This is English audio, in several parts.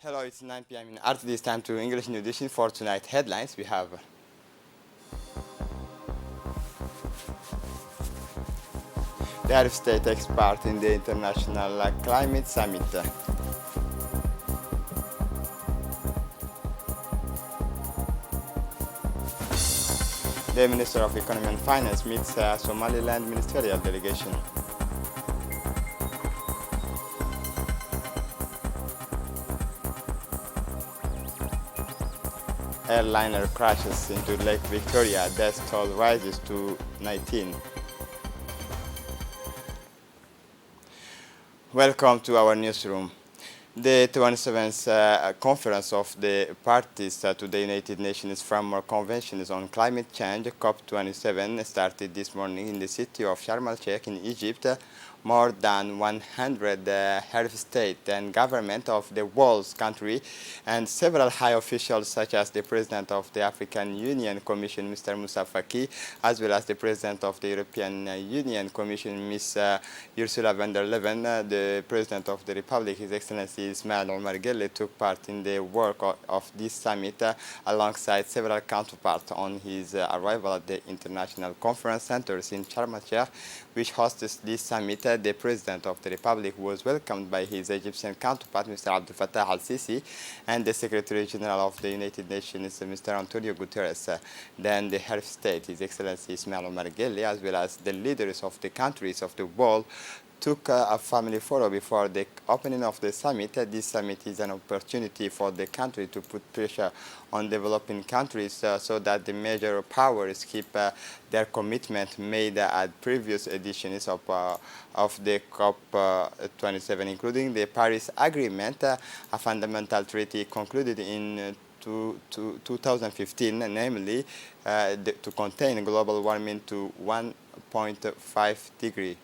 Hello, it's 9 p.m. in Art. This time to English New Edition for tonight headlines. We have the Arab state takes part in the International Climate Summit. The Minister of Economy and Finance meets Somaliland ministerial delegation. Airliner crashes into Lake Victoria. Death toll rises to 19. Welcome to our newsroom. The 27th Conference of the Parties to the United Nations Framework Convention on Climate Change, COP27, started this morning in the city of Sharm el-Sheikh in Egypt. More than 100 head of state and government of the world's country and several high officials such as the President of the African Union Commission, Mr. Moussa Faki, as well as the President of the European Union Commission, Ms. Ursula von der Leyen, the President of the Republic, His Excellency Ismail Omar Guelleh, took part in the work of this summit alongside several counterparts on his arrival at the International Conference Centers in Sharm el-Sheikh, which hosts this summit. The President of the Republic was welcomed by his Egyptian counterpart, Mr. Abdel Fattah al-Sisi, and the Secretary General of the United Nations, Mr. Antonio Guterres. Then the head of state, His Excellency Ismail Omar Guelleh, as well as the leaders of the countries of the world, took a family photo before the opening of the summit. This summit is an opportunity for the country to put pressure on developing countries so that the major powers keep their commitment made at previous editions of the COP27, including the Paris Agreement, a fundamental treaty concluded in 2015, namely to contain global warming to 1.5 degrees.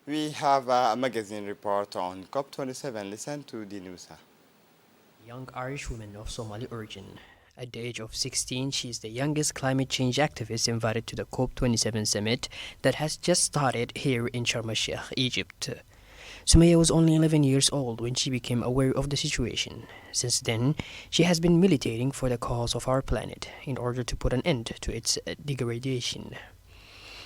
We have a magazine report on COP27. Listen to the news. Young Irish woman of Somali origin. At the age of 16, she is the youngest climate change activist invited to the COP27 summit that has just started here in Sharm el-Sheikh, Egypt. Sumaya was only 11 years old when she became aware of the situation. Since then, she has been militating for the cause of our planet in order to put an end to its degradation.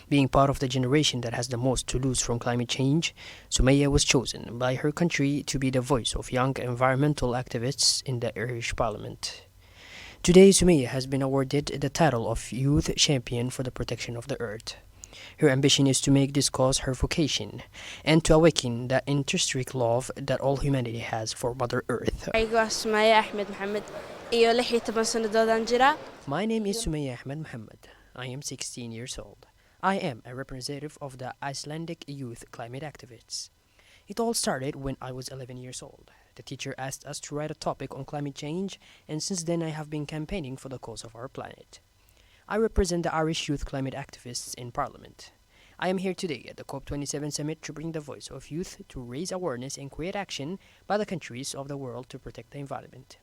Being part of the generation that has the most to lose from climate change, Sumaya was chosen by her country to be the voice of young environmental activists in the Irish Parliament. Today, Sumaya has been awarded the title of Youth Champion for the Protection of the Earth. Her ambition is to make this cause her vocation and to awaken the intrinsic love that all humanity has for Mother Earth. My name is Sumaya Ahmed Mohammed. I am 16 years old. I am a representative of the Icelandic youth climate activists. It all started when I was 11 years old. The teacher asked us to write a topic on climate change, and since then I have been campaigning for the cause of our planet. I represent the Irish youth climate activists in Parliament. I am here today at the COP27 summit to bring the voice of youth to raise awareness and create action by the countries of the world to protect the environment.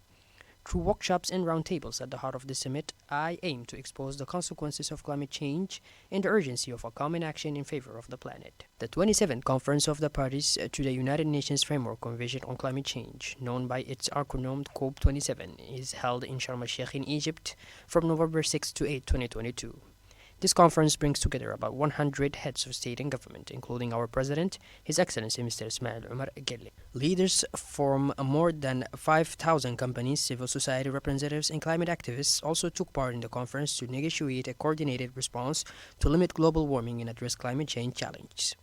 Through workshops and roundtables at the heart of the summit, I aim to expose the consequences of climate change and the urgency of a common action in favor of the planet. The 27th Conference of the Parties to the United Nations Framework Convention on Climate Change, known by its acronym COP27, is held in Sharm el-Sheikh in Egypt from November 6 to 8, 2022. This conference brings together about 100 heads of state and government, including our president, His Excellency Mr. Ismail Omar Guelleh. Leaders from more than 5,000 companies, civil society representatives, and climate activists also took part in the conference to negotiate a coordinated response to limit global warming and address climate change challenges.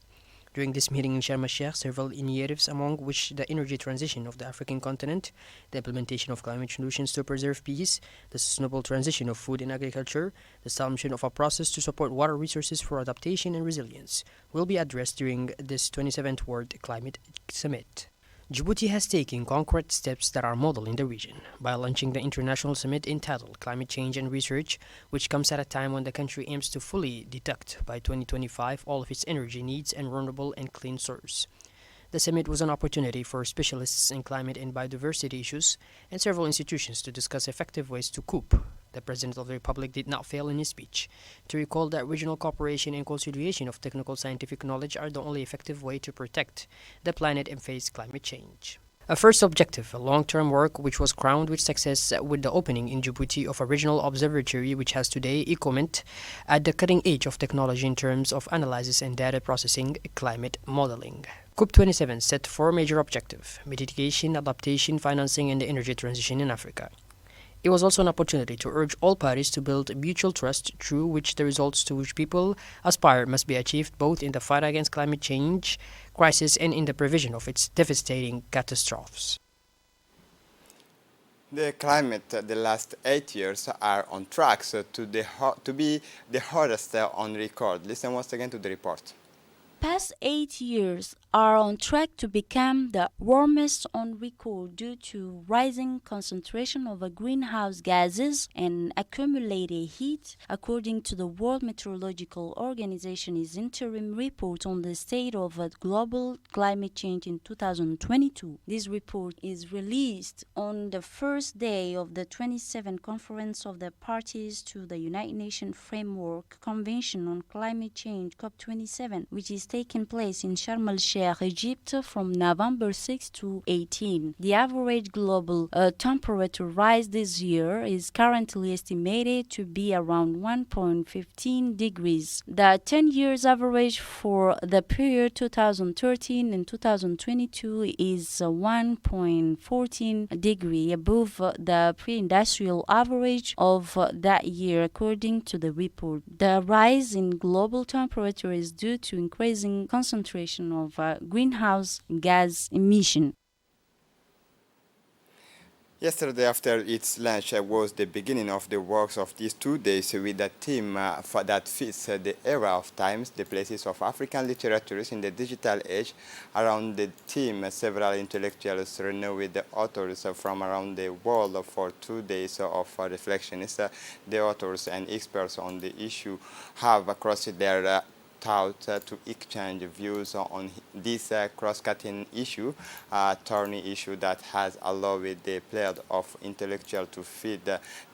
During this meeting in Sharm el-Sheikh, several initiatives, among which the energy transition of the African continent, the implementation of climate solutions to preserve peace, the sustainable transition of food and agriculture, the establishment of a process to support water resources for adaptation and resilience, will be addressed during this 27th World Climate Summit. Djibouti has taken concrete steps that are model in the region by launching the international summit entitled Climate Change and Research, which comes at a time when the country aims to fully deduct by 2025 all of its energy needs and renewable and clean source. The summit was an opportunity for specialists in climate and biodiversity issues and several institutions to discuss effective ways to cope. The President of the Republic did not fail in his speech to recall that regional cooperation and conciliation of technical scientific knowledge are the only effective way to protect the planet and face climate change. A first objective, a long-term work which was crowned with success with the opening in Djibouti of a regional observatory which has today ECOMINT at the cutting edge of technology in terms of analysis and data processing, climate modeling. COP27 set four major objectives: mitigation, adaptation, financing, and the energy transition in Africa. It was also an opportunity to urge all parties to build mutual trust through which the results to which people aspire must be achieved both in the fight against climate change crisis and in the prevention of its devastating catastrophes. The climate the last 8 years are on track to be the hottest on record. Listen once again to the report. Past 8 years are on track to become the warmest on record due to rising concentration of greenhouse gases and accumulated heat, according to the World Meteorological Organization's interim report on the state of global climate change in 2022. This report is released on the first day of the 27th Conference of the Parties to the United Nations Framework Convention on Climate Change, COP27, which is taking place in Sharm el-Sheikh, Egypt, from November 6 to 18. The average global temperature rise this year is currently estimated to be around 1.15 degrees. The 10 years average for the period 2013 and 2022 is 1.14 degree above the pre-industrial average of that year, according to the report. The rise in global temperature is due to increasing concentration of greenhouse gas emission. Yesterday, after its launch, was the beginning of the works of these 2 days with a theme that fits the era of times, the places of African literatures in the digital age. Around the theme, several intellectuals, renowned authors from around the world for 2 days of reflections. The authors and experts on the issue have crossed their thought to exchange views on this cross-cutting issue, a thorny issue that has allowed the plethora of intellectuals to feed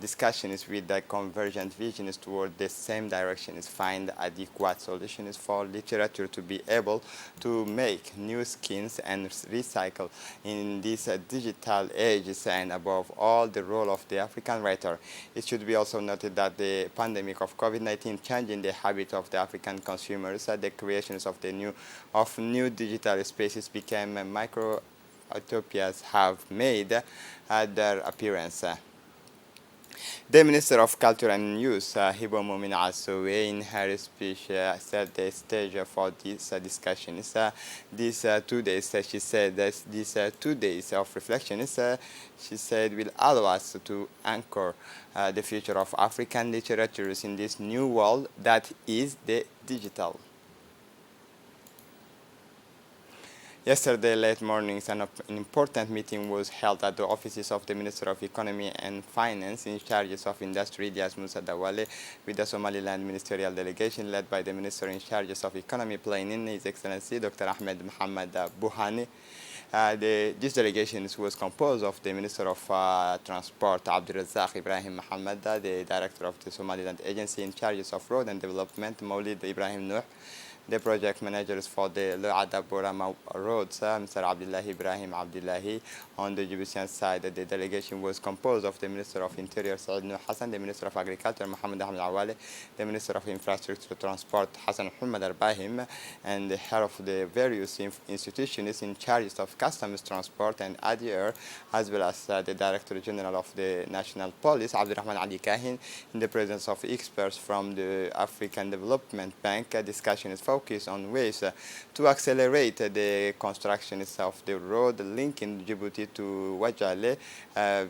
discussions with the convergent visions toward the same directions, find adequate solutions for literature to be able to make new skins and recycle in this digital age, and above all, the role of the African writer. It should be also noted that the pandemic of COVID-19 changing the habit of the African consumer. The creations of new digital spaces became micro-utopias have made their appearance. The Minister of Culture and Youth, Hiba Momin Al-Sowe, in her speech set the stage for these discussions. These 2 days, she said, that these 2 days of reflections, she said, will allow us to anchor the future of African literatures in this new world that is the digital. Yesterday late morning, an important meeting was held at the offices of the Minister of Economy and Finance in charge of Industry, Ilyas Musa Dawale, with the Somaliland Ministerial Delegation led by the Minister in charge of Economy, playing in His Excellency Dr. Ahmed Mohamed Buhani. This delegation was composed of the Minister of Transport, Abdulrazak Ibrahim Mohammed, the Director of the Somaliland Agency in charge of Road and Development, Maulid Ibrahim Nuh, the project managers for the Lu'ada Burama roads, Mr. Abdullahi Ibrahim Abdullahi. On the Djiboutian side, the delegation was composed of the Minister of Interior, Saad Nuh Hassan, the Minister of Agriculture, Mohammed Ahmed Awale, the Minister of Infrastructure Transport, Hassan Muhammad Arbahim, and the head of the various institutions in charge of customs transport and ADR, as well as the Director General of the National Police, Abdurrahman Ali Kahin, in the presence of experts from the African Development Bank. Discussion is focused on ways to accelerate the construction of the road linking Djibouti to Wajale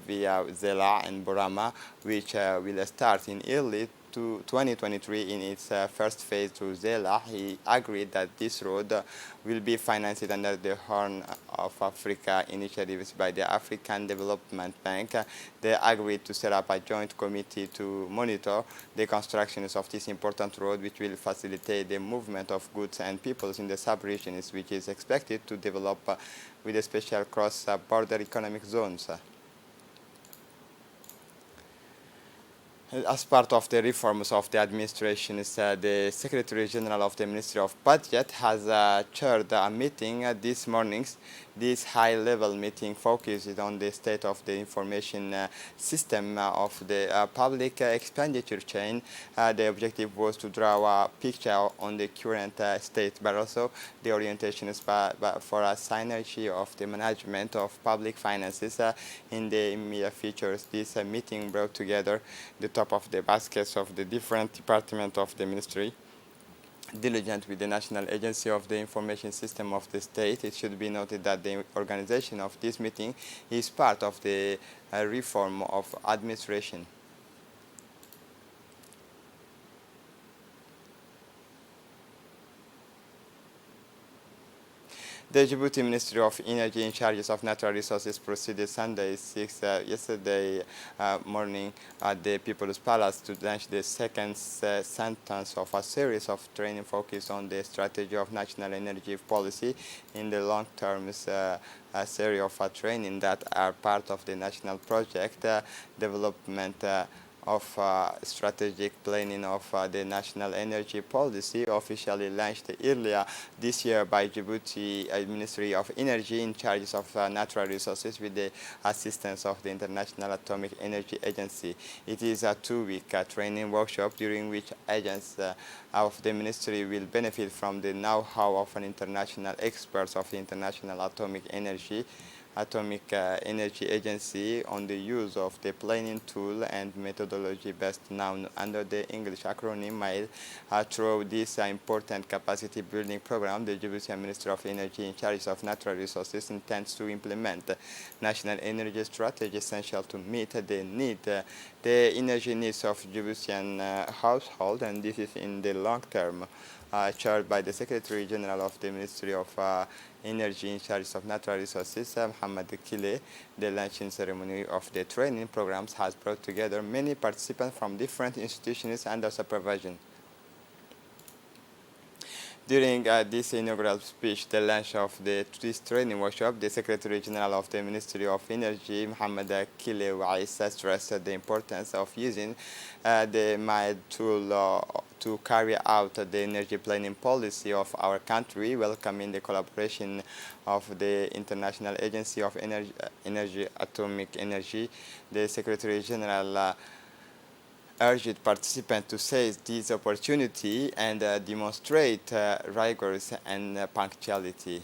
via Zela and Burama, which will start in early 2023 in its first phase to Zela. He agreed that this road will be financed under the Horn of Africa initiatives by the African Development Bank. They agreed to set up a joint committee to monitor the construction of this important road, which will facilitate the movement of goods and peoples in the sub-regions, which is expected to develop with a special cross-border economic zones. As part of the reforms of the administration, the Secretary General of the Ministry of Budget has chaired a meeting this morning. This high-level meeting focused on the state of the information system of the public expenditure chain. The objective was to draw a picture on the current state, but also the orientation is for a synergy of the management of public finances in the immediate future. This meeting brought together the top of the baskets of the different departments of the ministry, diligent with the National Agency of the Information System of the state. It should be noted that the organization of this meeting is part of the reform of administration. The Djibouti Ministry of Energy in charge of natural resources proceeded Sunday 6 yesterday morning at the People's Palace to launch the second sentence of a series of training focused on the strategy of national energy policy in the long-term a series of training that are part of the national project development of strategic planning of the national energy policy, officially launched earlier this year by Djibouti Ministry of Energy in charge of natural resources with the assistance of the International Atomic Energy Agency. It is a two-week training workshop during which agents of the ministry will benefit from the know-how of an international experts of the International Atomic Energy Agency on the use of the planning tool and methodology best known under the English acronym MILE. Through this important capacity building program, the Djiboutian Ministry of Energy in charge of natural resources intends to implement national energy strategy essential to meet the energy needs of Djiboutian household, and this is in the long term. Chaired by the Secretary General of the Ministry of Energy in charge of natural resources, Mohamed Kile. The launching ceremony of the training programs has brought together many participants from different institutions under supervision. During this inaugural speech, the launch of this training workshop, the Secretary General of the Ministry of Energy, Mohamed Kile Waisa, stressed the importance of using the MILE tool to carry out the energy planning policy of our country, welcoming the collaboration of the International Agency of Atomic Energy. The Secretary General urged participants to seize this opportunity and demonstrate rigor and punctuality.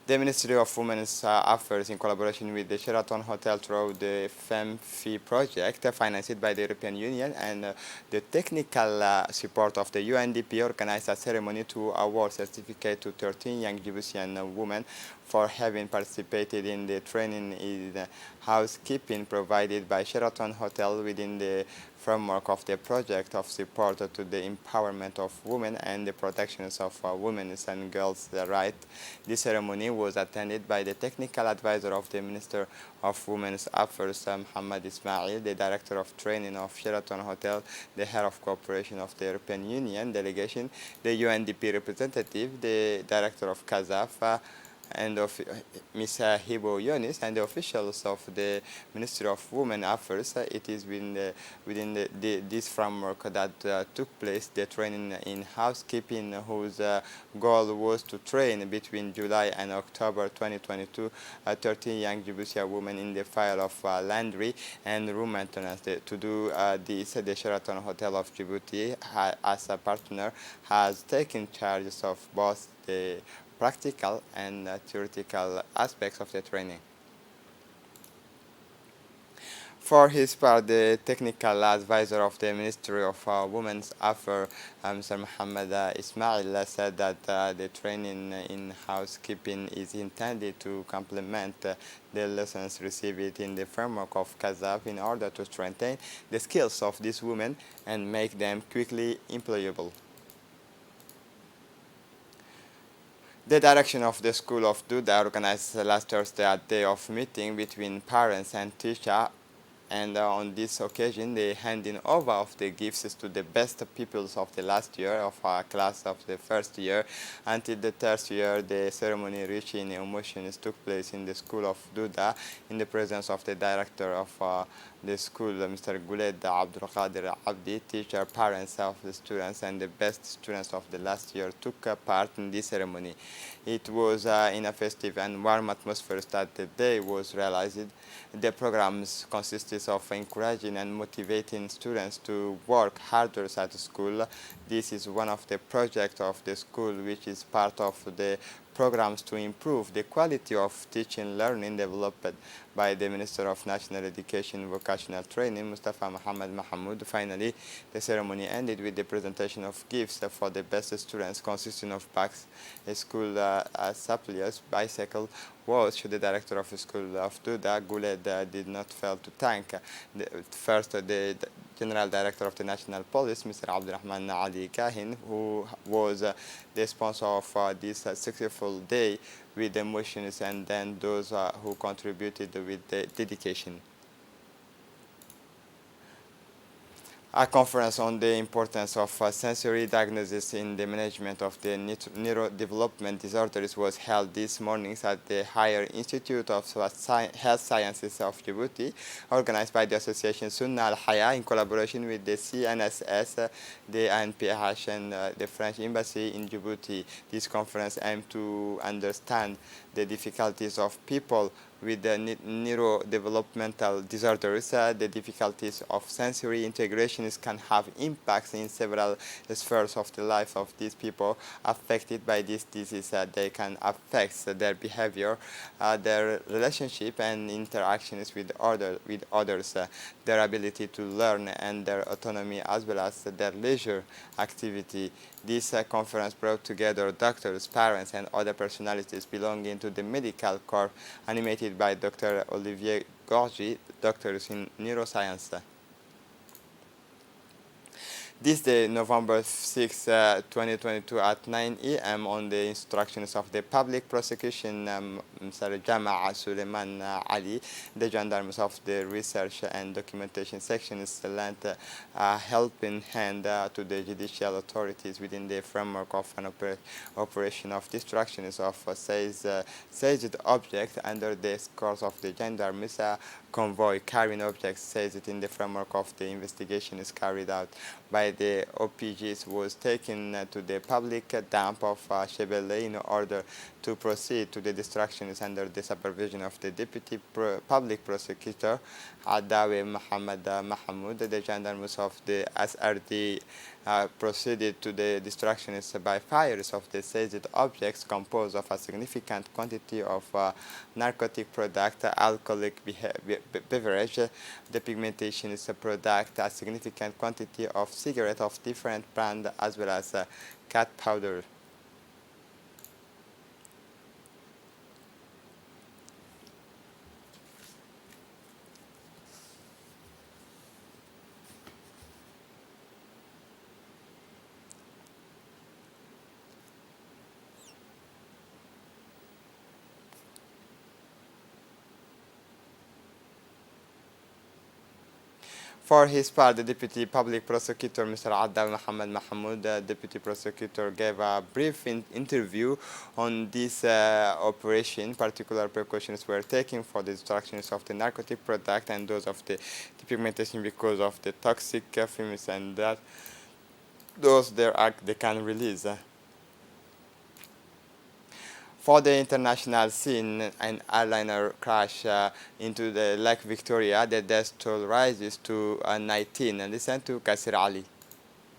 The Ministry of Women's Affairs, in collaboration with the Sheraton Hotel through the FEMFI project financed by the European Union and the technical support of the UNDP, organized a ceremony to award certificate to 13 young Djiboutian women for having participated in the training in housekeeping provided by Sheraton Hotel within the framework of the project of support to the empowerment of women and the protections of women's and girls' rights. This ceremony was attended by the technical advisor of the Minister of Women's Affairs, Muhammad Ismail, the Director of Training of Sheraton Hotel, the Head of Cooperation of the European Union delegation, the UNDP representative, the Director of CASAF, and of Ms. Hibo Yonis and the officials of the Ministry of Women Affairs. It is within this framework that took place the training in housekeeping, whose goal was to train between July and October 2022 13 young Djiboutian women in the field of laundry and room maintenance. To do this, the Sheraton Hotel of Djibouti, as a partner, has taken charge of both the practical and theoretical aspects of the training. For his part, the technical advisor of the Ministry of Women's Affairs, Mr. Muhammad Ismail, said that the training in housekeeping is intended to complement the lessons received in the framework of CASAF in order to strengthen the skills of these women and make them quickly employable. The direction of the School of Douda organized last Thursday a day of meeting between parents and teachers, and on this occasion they handing over of the gifts to the best pupils of the last year of our class of the first year. Until the third year, the ceremony reaching emotions took place in the School of Douda in the presence of the director of the school, Mr. Guled Abdul Qadir Abdi. Teacher, parents of the students, and the best students of the last year took part in this ceremony. It was in a festive and warm atmosphere that the day was realized. The programs consisted of encouraging and motivating students to work harder at school. This is one of the projects of the school, which is part of the programs to improve the quality of teaching learning developed by the Minister of National Education Vocational Training, Mustafa Muhammad Mahmoud. Finally, the ceremony ended with the presentation of gifts for the best students, consisting of bags, a school supplies, bicycle, watch. The director of the School of Douda, Guled, did not fail to thank the General Director of the National Police, Mr. Abdurrahman Ali Kahin, who was the sponsor of this successful day with emotions, and then those who contributed with the dedication. A conference on the importance of sensory diagnosis in the management of the neurodevelopment disorders was held this morning at the Higher Institute of Health Sciences of Djibouti, organized by the Association Sunna Al Haya in collaboration with the CNSS, the ANPH, and the French Embassy in Djibouti. This conference aimed to understand the difficulties of people with the neurodevelopmental disorders. The difficulties of sensory integration can have impacts in several spheres of the life of these people affected by this disease. They can affect their behavior, their relationship and interactions with others, their ability to learn and their autonomy, as well as their leisure activity. This conference brought together doctors, parents, and other personalities belonging to the medical corps, animated by Dr. Olivier Gorgi, doctors in neuroscience. This day, November 6, 2022, at 9 a.m., on the instructions of the public prosecution, Mr. Jama' Suleiman Ali, the gendarmes of the research and documentation sections lent a helping hand to the judicial authorities within the framework of an operation of destructions of seized objects under the escort of the gendarmes. Convoy carrying objects seized in the framework of the investigations carried out by the OPGs was taken to the public dump of Shebele in order to proceed to the destructions under the supervision of the Deputy Public Prosecutor, Adawi Muhammad Mahmoud. The gendarmes of the SRD proceeded to the destructions by fires of the seized objects composed of a significant quantity of narcotic product, alcoholic beverage, the pigmentation is a product, a significant quantity of cigarette of different brand, as well as cat powder. For his part, the Deputy Public Prosecutor, Mr. Addal Mohammed Mahmoud, the Deputy Prosecutor, gave a brief interview on this operation. Particular precautions were taken for the destructions of the narcotic product and those of the depigmentation because of the toxic fumes and that those they can release. For the international scene, an airliner crash into the Lake Victoria, the death toll rises to 19. And listen to Kasir Ali.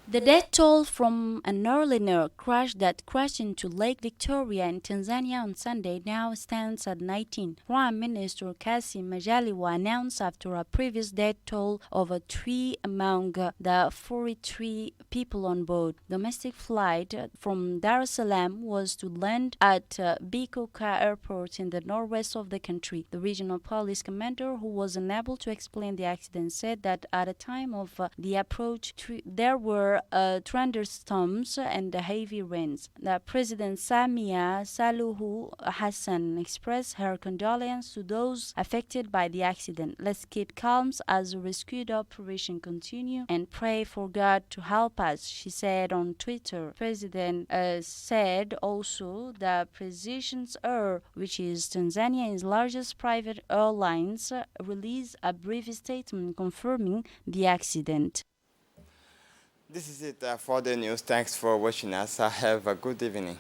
The death toll from an airliner crash that crashed into Lake Victoria in Tanzania on Sunday now stands at 19. Prime Minister Kassim Majaliwa announced after a previous death toll of 3 among the 43 people on board. Domestic flight from Dar es Salaam was to land at Bikoka Airport in the northwest of the country. The regional police commander, who was unable to explain the accident, said that at the time of the approach, there were thunderstorms and heavy rains. The President Samia Suluhu Hassan expressed her condolence to those affected by the accident. Let's keep calm as the rescue operation continue and pray for God to help us, she said on Twitter. President said also that Precisions Air, which is Tanzania's largest private airlines, released a brief statement confirming the accident. This is it for the news. Thanks for watching us. Have a good evening.